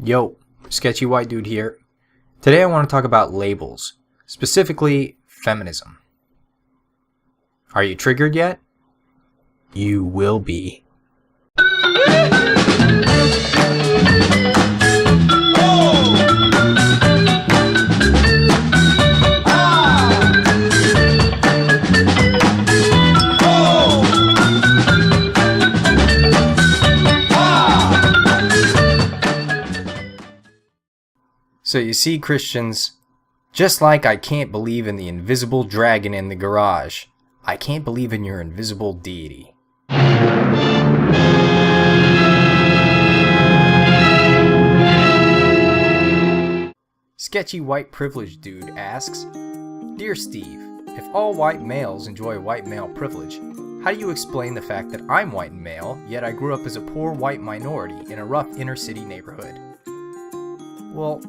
Yo, Sketchy White Dude here. Today I want to talk about labels, specifically feminism. Are you triggered yet? You will be. So you see, Christians, just like I can't believe in the invisible dragon in the garage, I can't believe in your invisible deity. Sketchy White Privilege Dude asks, Dear Steve, if all white males enjoy white male privilege, how do you explain the fact that I'm white and male, yet I grew up as a poor white minority in a rough inner city neighborhood? Well,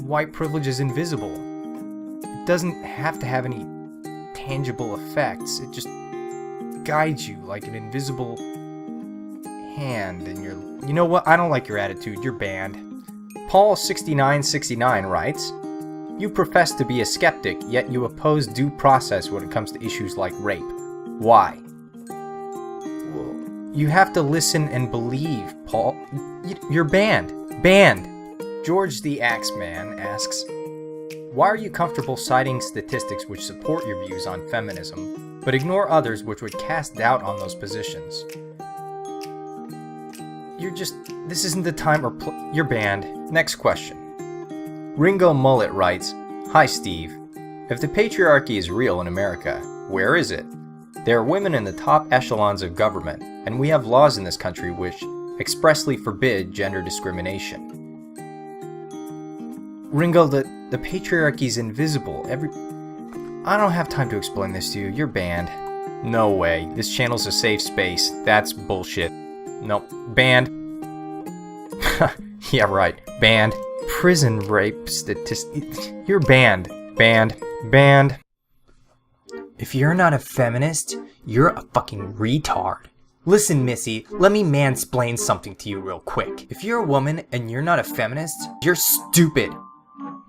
white privilege is invisible. It doesn't have to have any tangible effects. It just guides you like an invisible hand in your... You know what? I don't like your attitude. You're banned. Paul6969 writes, You profess to be a skeptic, yet you oppose due process when it comes to issues like rape. Why? Well, you have to listen and believe, Paul. You're banned. Banned. George the Axeman asks, Why are you comfortable citing statistics which support your views on feminism, but ignore others which would cast doubt on those positions? This isn't the time or you're banned. Next question. Ringo Mullet writes, Hi Steve. If the patriarchy is real in America, where is it? There are women in the top echelons of government, and we have laws in this country which expressly forbid gender discrimination. Ringo, the patriarchy's invisible. I don't have time to explain this to you. You're banned. No way. This channel's a safe space. That's bullshit. Nope. Banned. Yeah, right. Banned. Prison rape statistics. You're banned. Banned. Banned. If you're not a feminist, you're a fucking retard. Listen, Missy, let me mansplain something to you real quick. If you're a woman and you're not a feminist, you're stupid.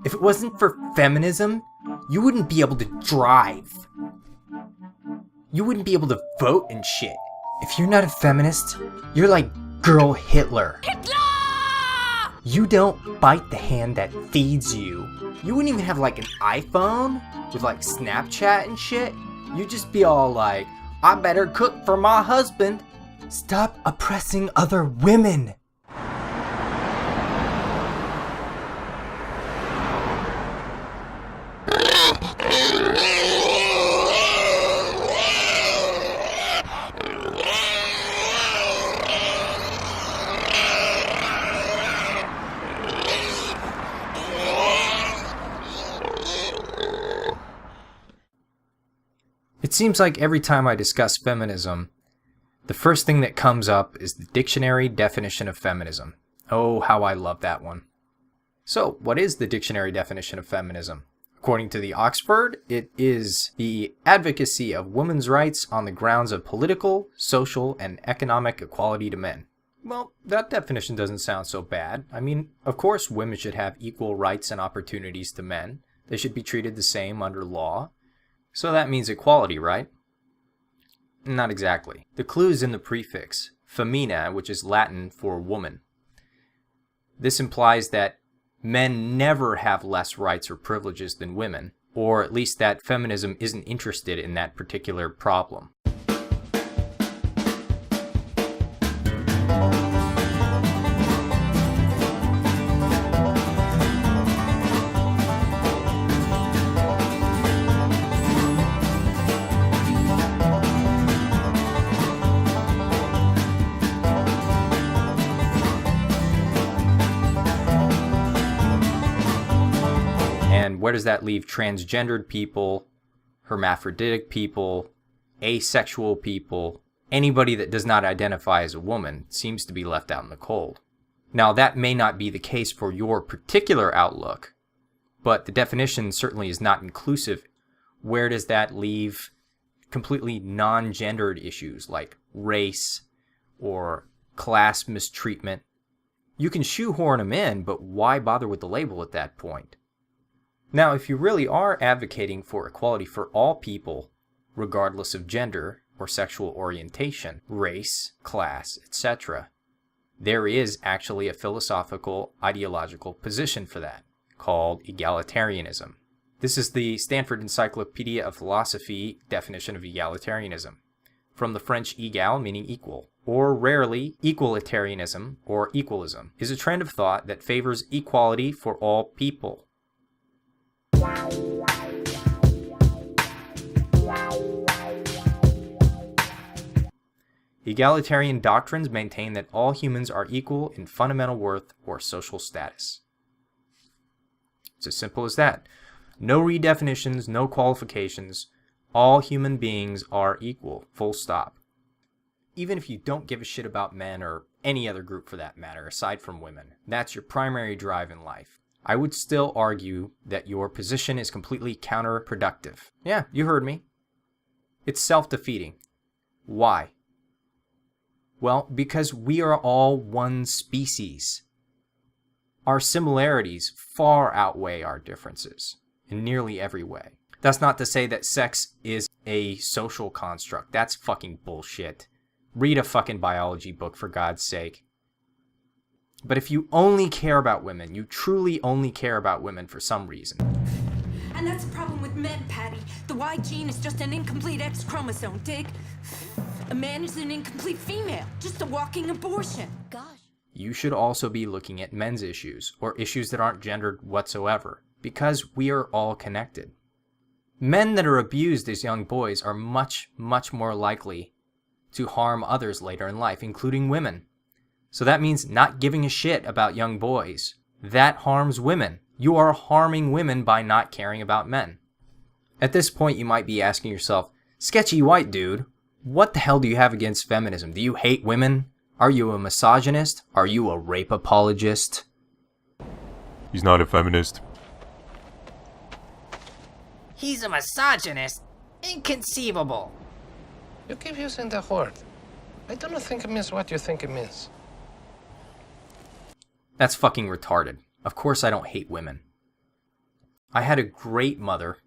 If it wasn't for feminism, you wouldn't be able to drive. You wouldn't be able to vote and shit. If you're not a feminist, you're like Girl Hitler. Hitler! You don't bite the hand that feeds you. You wouldn't even have like an iPhone with like Snapchat and shit. You'd just be all like, I better cook for my husband. Stop oppressing other women. It seems like every time I discuss feminism, the first thing that comes up is the dictionary definition of feminism. Oh, how I love that one. So, what is the dictionary definition of feminism? According to the Oxford, it is the advocacy of women's rights on the grounds of political, social, and economic equality to men. Well, that definition doesn't sound so bad. I mean, of course women should have equal rights and opportunities to men. They should be treated the same under law. So that means equality, right? Not exactly. The clue is in the prefix, femina, which is Latin for woman. This implies that men never have less rights or privileges than women, or at least that feminism isn't interested in that particular problem. And where does that leave transgendered people, hermaphroditic people, asexual people? Anybody that does not identify as a woman seems to be left out in the cold. Now, that may not be the case for your particular outlook, but the definition certainly is not inclusive. Where does that leave completely non-gendered issues like race or class mistreatment, You can shoehorn them in, but why bother with the label at that point? Now, if you really are advocating for equality for all people, regardless of gender or sexual orientation, race, class, etc., there is actually a philosophical, ideological position for that, called egalitarianism. This is the Stanford Encyclopedia of Philosophy definition of egalitarianism, from the French égal, meaning equal, or rarely equalitarianism or equalism, is a trend of thought that favors equality for all people. Egalitarian doctrines maintain that all humans are equal in fundamental worth or social status. It's as simple as that. No redefinitions, no qualifications. All human beings are equal, full stop. Even if you don't give a shit about men or any other group for that matter, aside from women, that's your primary drive in life, I would still argue that your position is completely counterproductive. Yeah, you heard me. It's self-defeating. Why? Well, because we are all one species. Our similarities far outweigh our differences in nearly every way. That's not to say that sex is a social construct. That's fucking bullshit. Read a fucking biology book, for God's sake. But if you only care about women, you truly only care about women for some reason. And that's the problem with men, Patty. The Y gene is just an incomplete X chromosome, dig? A man is an incomplete female, just a walking abortion. Gosh. You should also be looking at men's issues, or issues that aren't gendered whatsoever, because we are all connected. Men that are abused as young boys are much, much more likely to harm others later in life, including women. So that means not giving a shit about young boys. That harms women. You are harming women by not caring about men. At this point, you might be asking yourself, sketchy white dude, what the hell do you have against feminism? Do you hate women? Are you a misogynist? Are you a rape apologist? He's not a feminist. He's a misogynist? Inconceivable. You keep using the word. I do not think it means what you think it means. That's fucking retarded. Of course I don't hate women. I had a great mother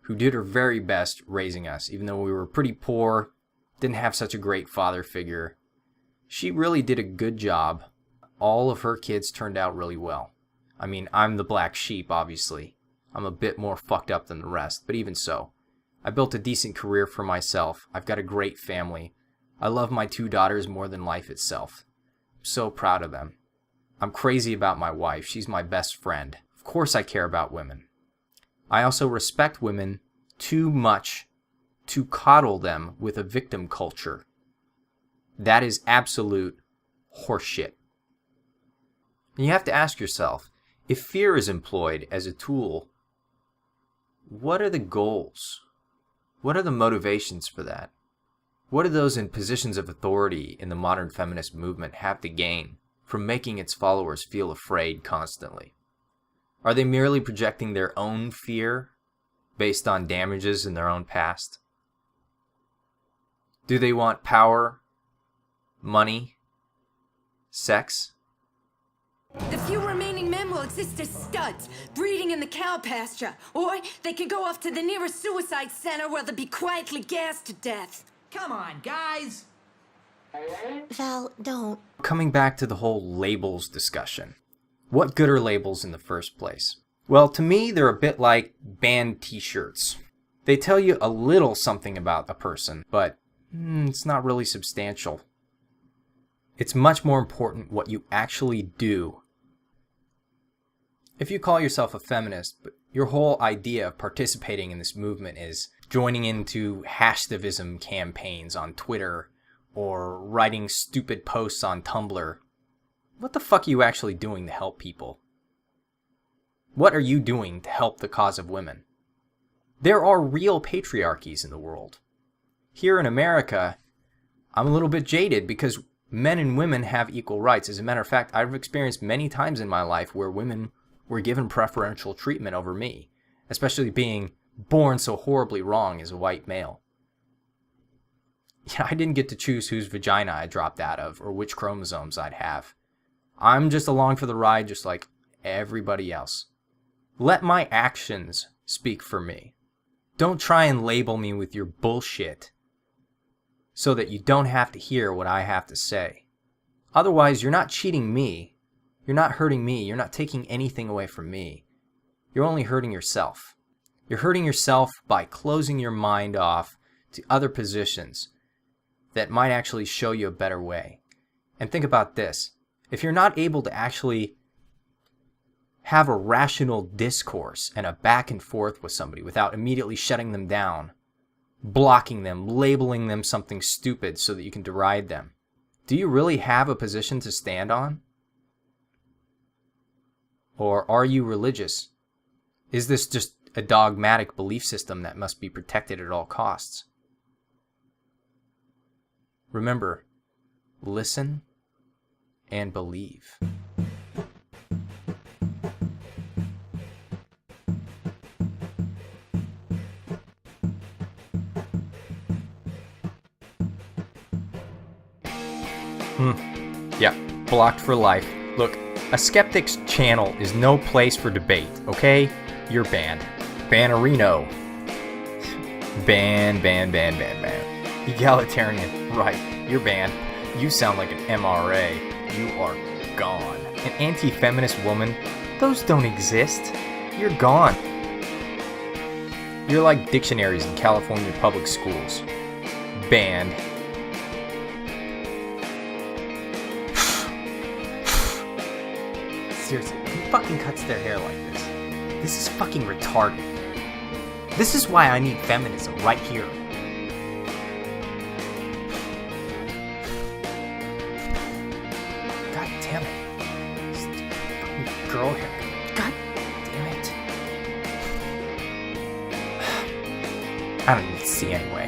who did her very best raising us, even though we were pretty poor, didn't have such a great father figure. She really did a good job. All of her kids turned out really well. I mean, I'm the black sheep, obviously. I'm a bit more fucked up than the rest, but even so. I built a decent career for myself. I've got a great family. I love my 2 daughters more than life itself. I'm so proud of them. I'm crazy about my wife. She's my best friend. Of course I care about women. I also respect women too much to coddle them with a victim culture. That is absolute horseshit. And you have to ask yourself, if fear is employed as a tool, what are the goals? What are the motivations for that? What do those in positions of authority in the modern feminist movement have to gain from making its followers feel afraid constantly? Are they merely projecting their own fear based on damages in their own past? Do they want power, money, sex? The few remaining men will exist as studs, breeding in the cow pasture. Or they can go off to the nearest suicide center where they'll be quietly gassed to death. Come on, guys. Val, don't. Coming back to the whole labels discussion. What good are labels in the first place? Well, to me, they're a bit like band t-shirts. They tell you a little something about a person, but it's not really substantial. It's much more important what you actually do. If you call yourself a feminist, but your whole idea of participating in this movement is joining into hashtavism campaigns on Twitter or writing stupid posts on Tumblr, what the fuck are you actually doing to help people? What are you doing to help the cause of women? There are real patriarchies in the world. Here in America, I'm a little bit jaded because men and women have equal rights. As a matter of fact, I've experienced many times in my life where women were given preferential treatment over me, especially being born so horribly wrong as a white male. Yeah, I didn't get to choose whose vagina I dropped out of or which chromosomes I'd have. I'm just along for the ride just like everybody else. Let my actions speak for me. Don't try and label me with your bullshit so that you don't have to hear what I have to say. Otherwise, you're not cheating me. You're not hurting me. You're not taking anything away from me. You're only hurting yourself. You're hurting yourself by closing your mind off to other positions that might actually show you a better way. And think about this. If you're not able to actually have a rational discourse and a back and forth with somebody without immediately shutting them down, blocking them, labeling them something stupid so that you can deride them, do you really have a position to stand on? Or are you religious? Is this just a dogmatic belief system that must be protected at all costs? Remember, listen and believe. Yeah, blocked for life. Look, a skeptic's channel is no place for debate, okay? You're banned. Bannerino. Ban. Egalitarian. Right, you're banned. You sound like an MRA. You are gone. An anti-feminist woman? Those don't exist. You're gone. You're like dictionaries in California public schools. Banned. Seriously, who fucking cuts their hair like this? This is fucking retarded. This is why I need feminism right here. God damn it. This fucking girl hair. God damn it. I don't need to see anyway.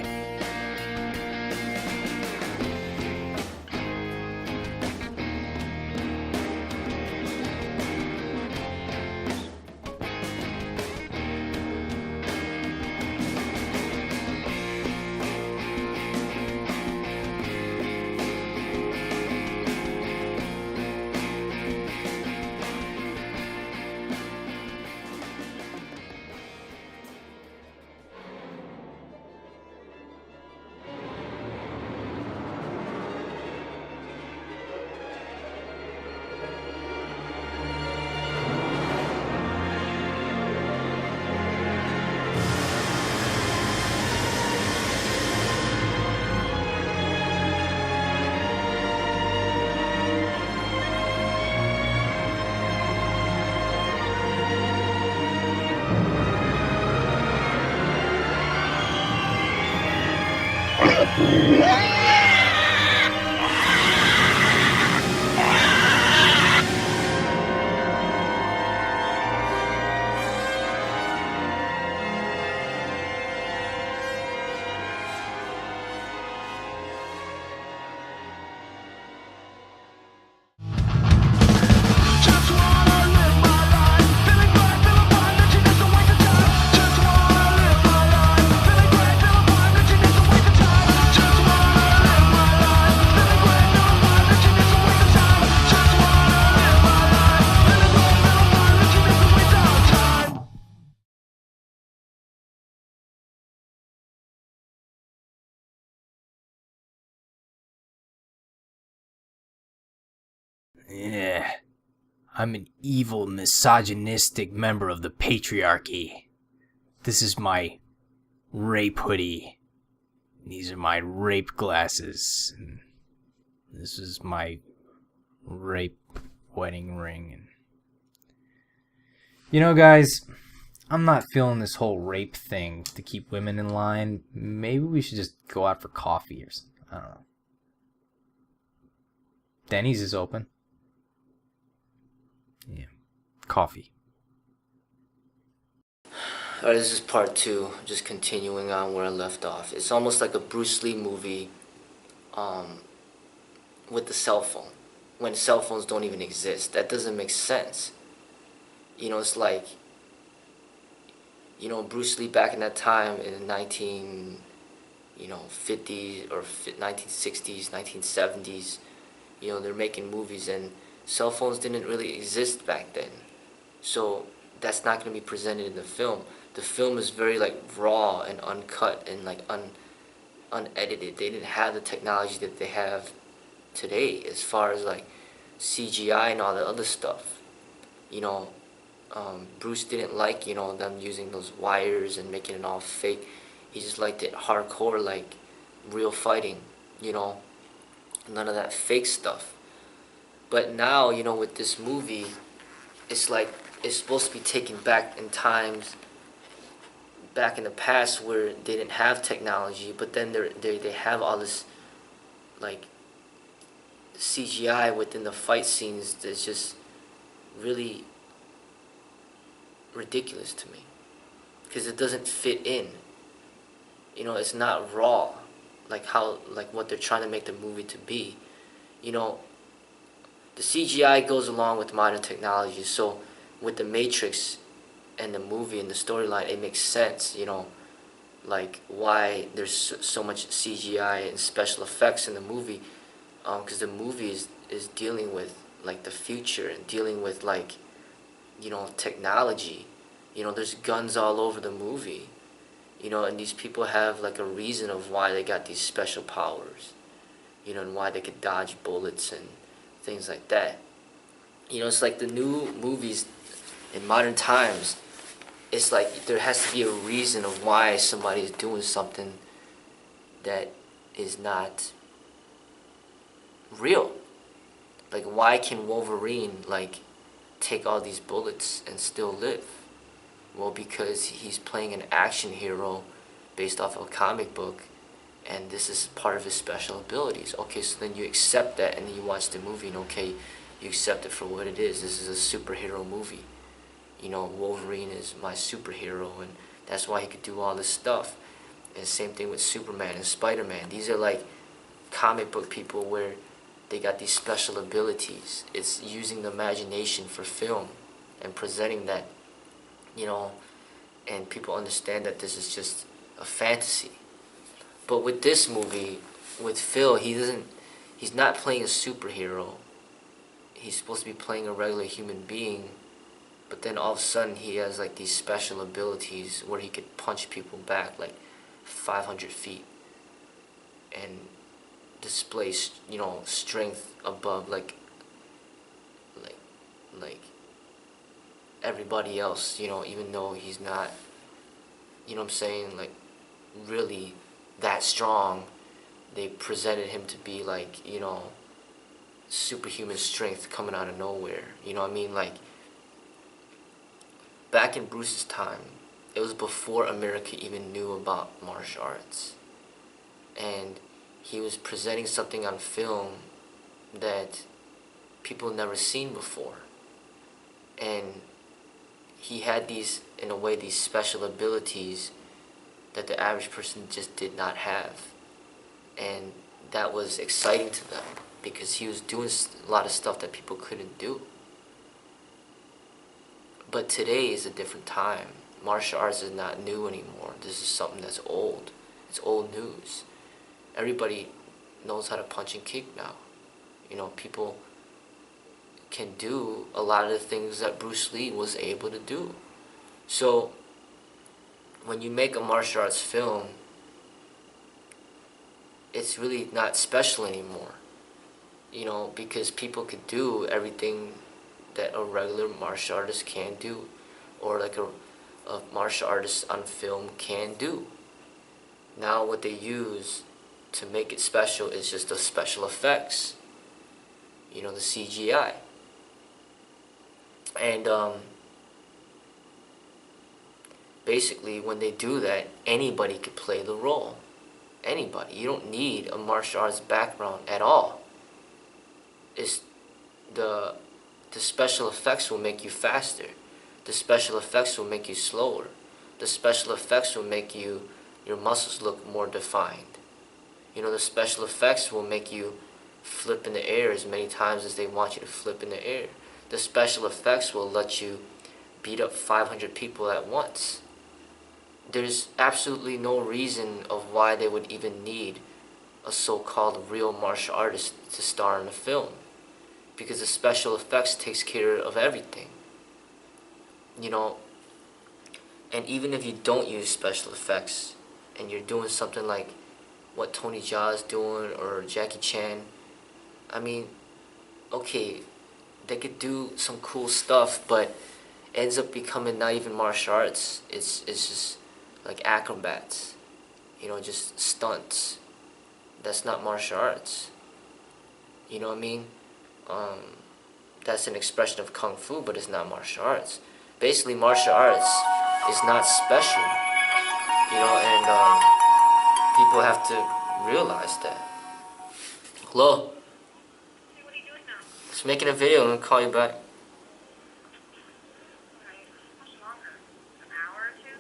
Yeah, I'm an evil, misogynistic member of the patriarchy. This is my rape hoodie. These are my rape glasses. And this is my rape wedding ring. And you know, guys, I'm not feeling this whole rape thing to keep women in line. Maybe we should just go out for coffee or something. I don't know. Denny's is open. Yeah. Coffee. Alright, this is part 2, just continuing on where I left off. It's almost like a Bruce Lee movie with the cell phone, when cell phones don't even exist. That doesn't make sense. You know, it's like, you know, Bruce Lee back in that time in the 1950s or 1960s, 1970s, you know, they're making movies and Cell phones didn't really exist back then, so that's not going to be presented in the film. The film is very like raw and uncut and like unedited. They didn't have the technology that they have today as far as like CGI and all that other stuff. You know, Bruce didn't like, you know, them using those wires and making it all fake. He just liked it hardcore, like real fighting, you know, none of that fake stuff. But now, you know, with this movie, it's like it's supposed to be taken back in times back in the past where they didn't have technology, but then they have all this like CGI within the fight scenes that's just really ridiculous to me because it doesn't fit in. You know, it's not raw like how like what they're trying to make the movie to be. You know, the CGI goes along with modern technology, so with the Matrix and the movie and the storyline, it makes sense, you know, like why there's so much CGI and special effects in the movie, because the movie is dealing with like the future and dealing with like, you know, technology. You know, there's guns all over the movie, you know, and these people have like a reason of why they got these special powers, you know, and why they could dodge bullets and things like that. You know, it's like the new movies in modern times, it's like there has to be a reason of why somebody is doing something that is not real. Like, why can Wolverine like take all these bullets and still live? Well, because he's playing an action hero based off of a comic book, and this is part of his special abilities. Okay, so then you accept that, and then you watch the movie, and okay, you accept it for what it is. This is a superhero movie. You know, Wolverine is my superhero, and that's why he could do all this stuff. And same thing with Superman and Spider-Man. These are like comic book people where they got these special abilities. It's using the imagination for film and presenting that, you know, and people understand that this is just a fantasy. But with this movie, with Phil, he's not playing a superhero. He's supposed to be playing a regular human being, but then all of a sudden he has like these special abilities where he could punch people back like 500 feet and display, you know, strength above like everybody else, you know, even though he's not, you know what I'm saying, like really that strong. They presented him to be like, you know, superhuman strength coming out of nowhere. You know what I mean? Like, back in Bruce's time, it was before America even knew about martial arts. And he was presenting something on film that people never seen before. And he had these, in a way, these special abilities that the average person just did not have. And that was exciting to them because he was doing a lot of stuff that people couldn't do. But today is a different time. Martial arts is not new anymore. This is something that's old. It's old news. Everybody knows how to punch and kick now. You know, people can do a lot of the things that Bruce Lee was able to do. So when you make a martial arts film, it's really not special anymore, you know, because people could do everything that a regular martial artist can do, or like a martial artist on film can do. Now what they use to make it special is just the special effects, you know, the CGI. And basically when they do that, anybody could play the role. Anybody. You don't need a martial arts background at all. It's the special effects will make you faster. The special effects will make you slower. The special effects will make your muscles look more defined. You know, the special effects will make you flip in the air as many times as they want you to flip in the air. The special effects will let you beat up 500 people at once. There's absolutely no reason of why they would even need a so-called real martial artist to star in a film. because the special effects takes care of everything. You know, and even if you don't use special effects and you're doing something like what Tony Jaa is doing or Jackie Chan, I mean, okay, they could do some cool stuff, but ends up becoming not even martial arts. It's just like acrobats, you know, just stunts. That's not martial arts. You know what I mean? That's an expression of kung fu, but it's not martial arts. Basically, martial arts is not special, you know, and people have to realize that. Hello? Just making a video. I'm gonna call you back.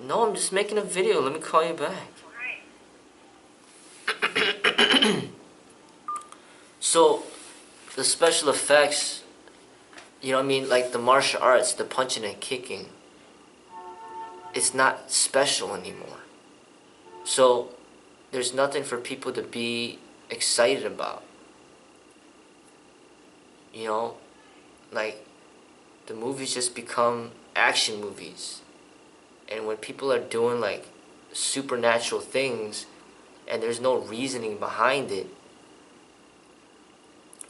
No, I'm just making a video. Let me call you back. So, the special effects, you know what I mean? Like the martial arts, the punching and kicking, it's not special anymore. So, there's nothing for people to be excited about. You know? Like, the movies just become action movies. And when people are doing like supernatural things and there's no reasoning behind it,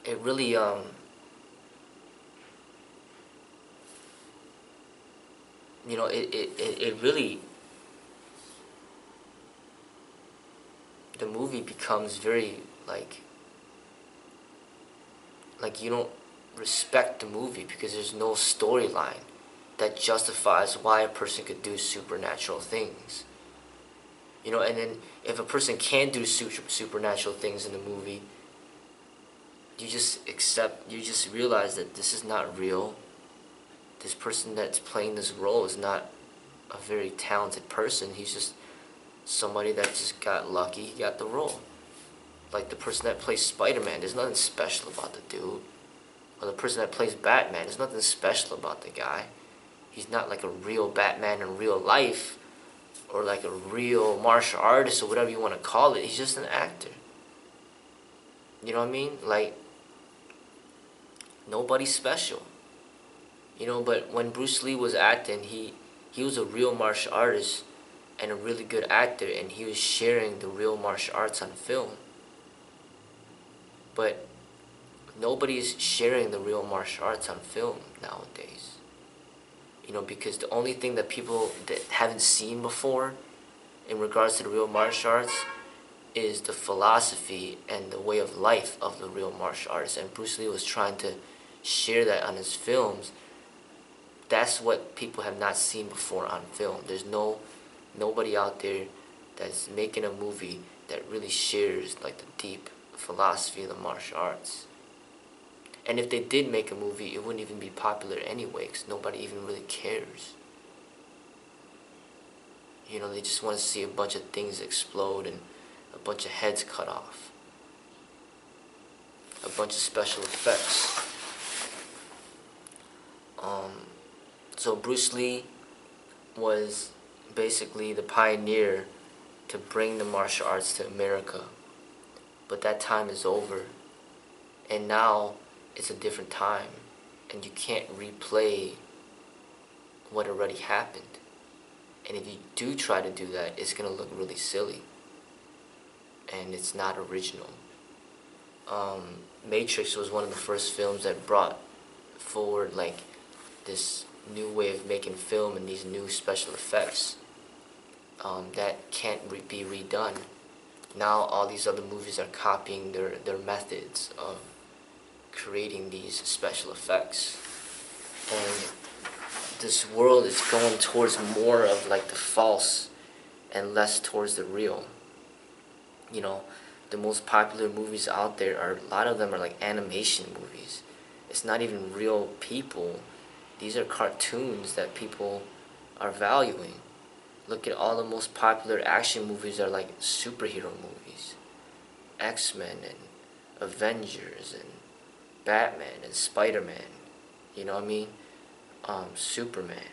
it really you know, it really, the movie becomes very like you don't respect the movie because there's no storyline that justifies why a person could do supernatural things. You know, and then if a person can do supernatural things in the movie, you just realize that this is not real. This person that's playing this role is not a very talented person. He's just somebody that just got lucky, he got the role. Like the person that plays Spider-Man, there's nothing special about the dude. Or the person that plays Batman, there's nothing special about the guy. He's not like a real Batman in real life, or like a real martial artist, or whatever you want to call it. He's just an actor. You know what I mean? Like, nobody's special. You know, but when Bruce Lee was acting, he was a real martial artist and a really good actor, and he was sharing the real martial arts on film. But nobody's sharing the real martial arts on film nowadays. You know, because the only thing that people that haven't seen before in regards to the real martial arts is the philosophy and the way of life of the real martial artists. And Bruce Lee was trying to share that on his films. That's what people have not seen before on film. There's nobody out there that's making a movie that really shares like the deep philosophy of the martial arts. And if they did make a movie, it wouldn't even be popular anyway, because nobody even really cares. You know, they just want to see a bunch of things explode and a bunch of heads cut off. A bunch of special effects. So Bruce Lee was basically the pioneer to bring the martial arts to America. But that time is over. And now it's a different time. And you can't replay what already happened. And if you do try to do that, it's going to look really silly. And it's not original. Matrix was one of the first films that brought forward like this new way of making film and these new special effects that can't be redone. Now all these other movies are copying their methods of creating these special effects. And this world is going towards more of like the false and less towards the real. You know, the most popular movies out there are, a lot of them are like animation movies. It's not even real people. These are cartoons that people are valuing. Look at all the most popular action movies are like superhero movies. X-Men and Avengers and Batman and Spider-Man. You know what I mean? Superman.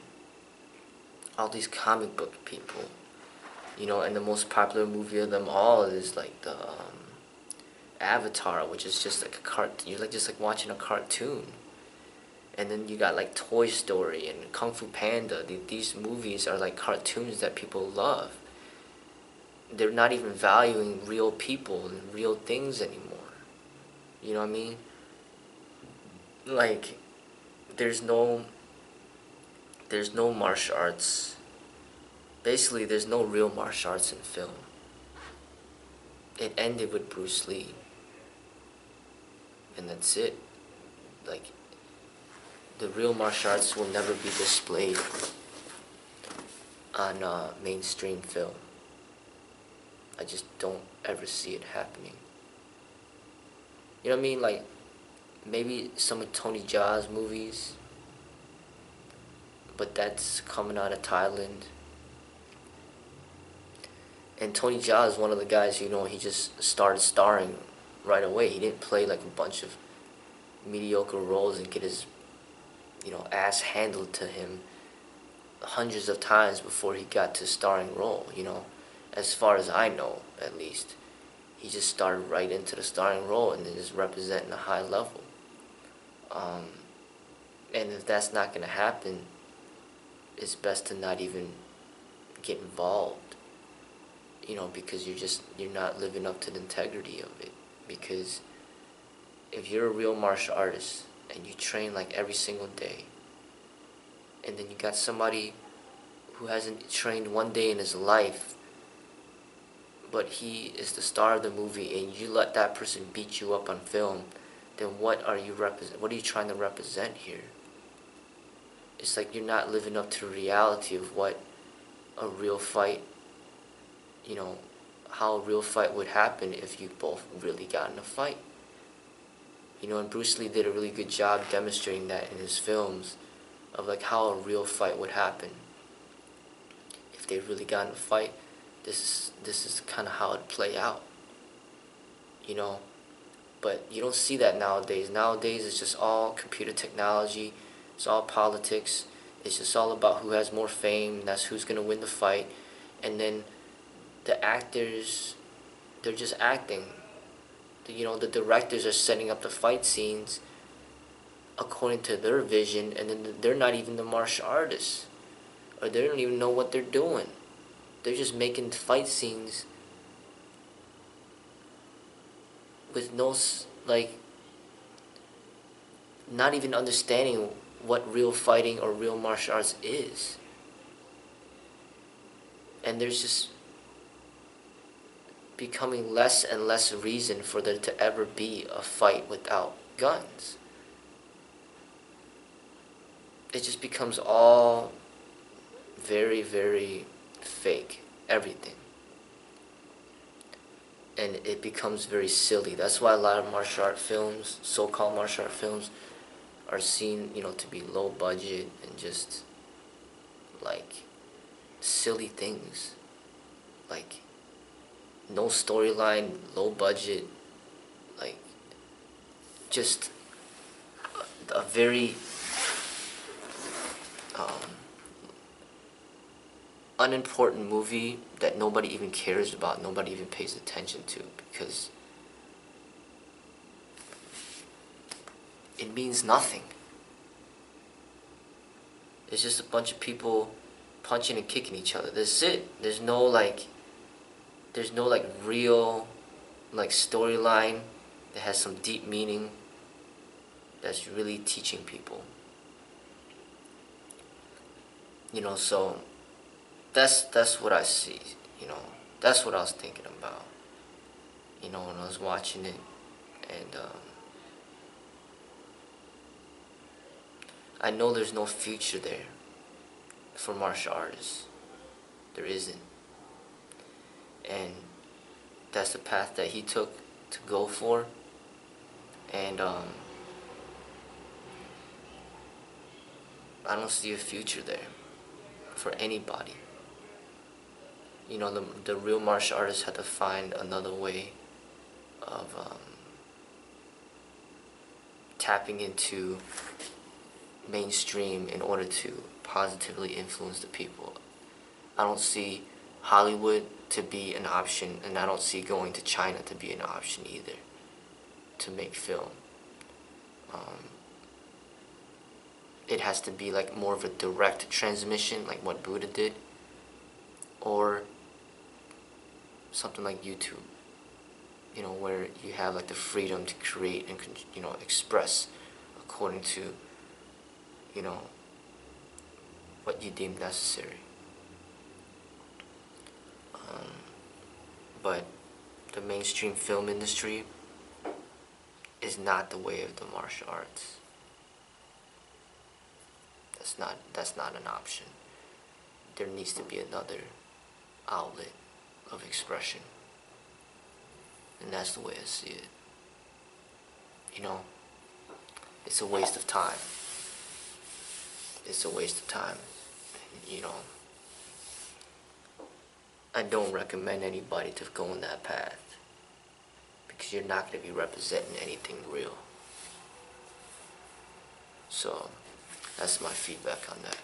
All these comic book people. You know, and the most popular movie of them all is like the Avatar, which is just like you're like just like watching a cartoon. And then you got like Toy Story and Kung Fu Panda. These movies are like cartoons that people love. They're not even valuing real people and real things anymore. You know what I mean? Like, there's no martial arts. Basically, there's no real martial arts in film. It ended with Bruce Lee. And that's it. Like, the real martial arts will never be displayed on mainstream film. I just don't ever see it happening. You know what I mean? Like, maybe some of Tony Jaa's movies, but that's coming out of Thailand. And Tony Jaa is one of the guys, you know, he just started starring right away. He didn't play like a bunch of mediocre roles and get his, you know, ass handled to him hundreds of times before he got to starring role, you know. As far as I know, at least. He just started right into the starring role and then just representing a high level. And if that's not going to happen, it's best to not even get involved, you know, because you're not living up to the integrity of it. Because if you're a real martial artist and you train like every single day, and then you got somebody who hasn't trained one day in his life, but he is the star of the movie, and you let that person beat you up on film, then what are you trying to represent here? It's like you're not living up to the reality of what a real fight, you know, how a real fight would happen if you both really got in a fight. You know, and Bruce Lee did a really good job demonstrating that in his films, of like how a real fight would happen. If they really got in a fight, this is kind of how it'd play out. You know, but you don't see that nowadays. Nowadays it's just all computer technology, it's all politics, it's just all about who has more fame, that's who's gonna win the fight, and then the actors, they're just acting. You know, the directors are setting up the fight scenes according to their vision, and then they're not even the martial artists, or they don't even know what they're doing. They're just making fight scenes with no, like, not even understanding what real fighting or real martial arts is. And there's just becoming less and less reason for there to ever be a fight without guns. It just becomes all very, very fake, everything. And it becomes very silly. That's why a lot of martial art films, so-called martial art films, are seen, you know, to be low budget and just like silly things. Like no storyline, low budget, like just a very unimportant movie that nobody even cares about, nobody even pays attention to, because it means nothing. It's just a bunch of people punching and kicking each other. That's it. There's no real like storyline that has some deep meaning that's really teaching people. You know, so that's what I see, you know. That's what I was thinking about, you know, when I was watching it. And I know there's no future there for martial artists. There isn't. And that's the path that he took to go for. And I don't see a future there for anybody. You know, the real martial artists had to find another way of tapping into mainstream in order to positively influence the people. I don't see Hollywood to be an option, and I don't see going to China to be an option either. to make film. It has to be like more of a direct transmission, like what Buddha did, or something like YouTube, you know, where you have like the freedom to create and, you know, express according to, you know, what you deem necessary. But the mainstream film industry is not the way of the martial arts. That's not an option. There needs to be another outlet of expression. And that's the way I see it. You know, it's a waste of time. It's a waste of time. You know, I don't recommend anybody to go on that path, because you're not going to be representing anything real. So, that's my feedback on that.